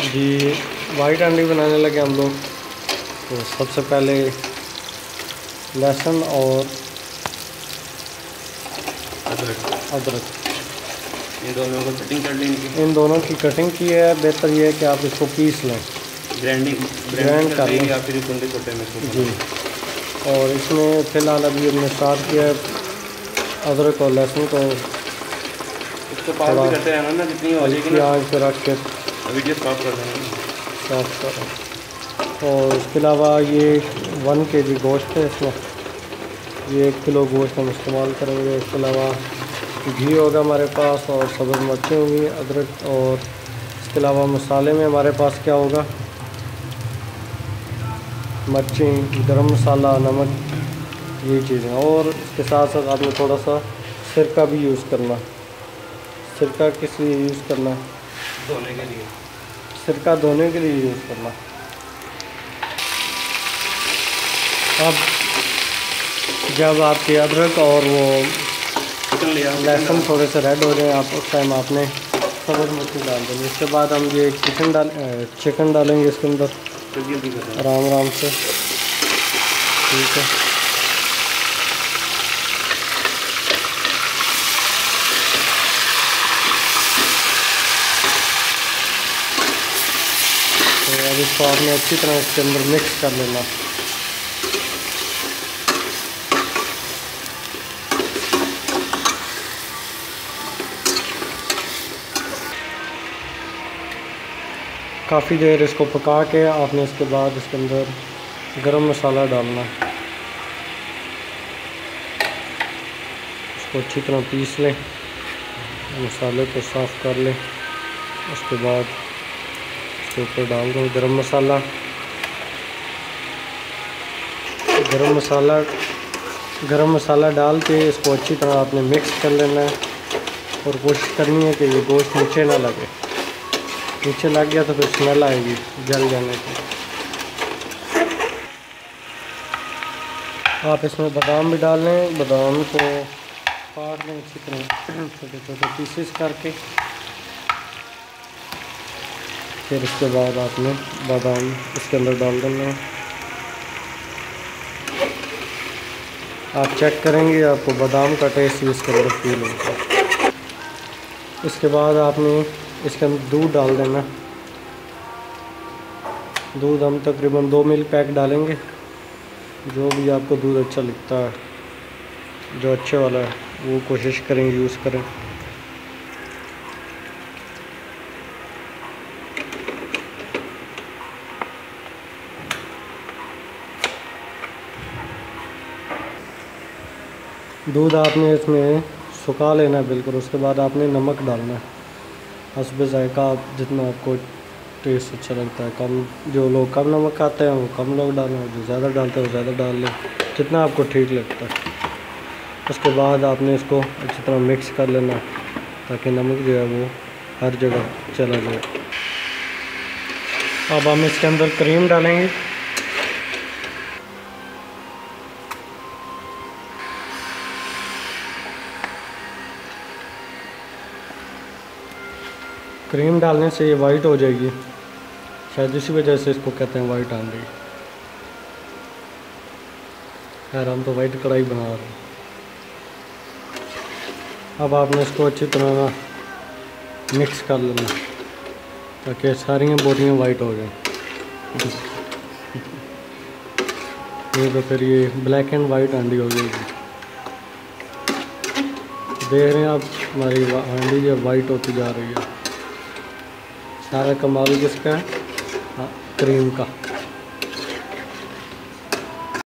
जी white अंडी बनाने लगे हम लोग। तो सबसे पहले लहसुन और अदरक इन दोनों को कटिंग कर लेंगे। इन दोनों की कटिंग की है। बेहतर ये है कि आप इसको पीस लें, ग्राइंड कर लें या फिर कुंडे छोटे में जी। और इसमें फ़िलहाल अभी हमने स्टार्ट किया है अदरक और लहसुन को इसको पास भी करते रहना ना, जितनी हो जाएगी ना आँच पे रख के वीडियो स्टॉप कर देंगे। स्टॉप करें। और इसके अलावा ये 1 kg गोश्त है, इसमें ये 1 किलो गोश्त हम इस्तेमाल करेंगे। इसके अलावा घी होगा हमारे पास और सब्ज़ मिर्चें होंगी, अदरक। और इसके अलावा मसाले में हमारे पास क्या होगा, मिर्चें, गरम मसाला, नमक, ये चीज़ें। और इसके साथ साथ आपने थोड़ा सा सिरका भी यूज़ करना। सिरका किस लिए यूज़ करना? धोने के लिए। सिरका धोने के लिए यूज़ करना। अब जब आपके अदरक और वो लहसुन थोड़े से रेड हो जाए, आप उस टाइम आपने सब्ज़ मिर्ची डाल देंगे। इसके बाद हम ये चिकन डालेंगे इसके अंदर आराम आराम से, ठीक है। तो अब इसको आपने अच्छी तरह इसके अंदर मिक्स कर लेना। काफ़ी देर इसको पका के आपने इसके बाद इसके अंदर गरम मसाला डालना। इसको अच्छी तरह पीस लें, मसाले को साफ़ कर लें। उसके बाद इसके ऊपर डाल दो गरम मसाला। गरम मसाला डाल के इसको अच्छी तरह आपने मिक्स कर लेना है। और कोशिश करनी है कि ये गोश्त नीचे ना लगे। नीचे लग गया तो फिर स्मेल आएगी जल जाने की। आप इसमें बादाम भी डाल लें। बादाम को काट लें अच्छी तरह छोटे छोटे पीसेस करके। फिर इसके बाद आपने बादाम इसके अंदर डाल देना है। आप चेक करेंगे आपको बादाम का टेस्ट भी इसके अंदर फील होगा। इसके बाद आपने इसके अंदर दूध डाल देना। दूध हम तकरीबन 2 मिल्क पैक डालेंगे। जो भी आपको दूध अच्छा लगता है, जो अच्छे वाला है, वो कोशिश करें यूज़ करें। दूध आपने इसमें सुखा लेना है बिल्कुल। उसके बाद आपने नमक डालना है हस्बे ज़ायका, जितना आपको टेस्ट अच्छा लगता है। कम, जो लोग कम नमक खाते हैं वो कम लोग डालें, जो ज़्यादा डालते हैं वो ज़्यादा डाल लें, जितना आपको ठीक लगता है। उसके बाद आपने इसको अच्छी तरह मिक्स कर लेना ताकि नमक जो है वो हर जगह चला जाए। अब हम इसके अंदर क्रीम डालेंगे। क्रीम डालने से ये वाइट हो जाएगी, शायद इसी वजह से इसको कहते हैं वाइट अंडी। खैर हम तो वाइट कढ़ाई बना रहे हैं। अब आपने इसको अच्छी तरह मिक्स कर लेना ताकि सारी बोटियाँ वाइट हो जाएं। ये तो फिर ये ब्लैक एंड वाइट अंडी हो जाएगी। देख रहे हैं आप हमारी अंडी जो वाइट होती जा रही है। सारा कमाल किसका है? हाँ, क्रीम का।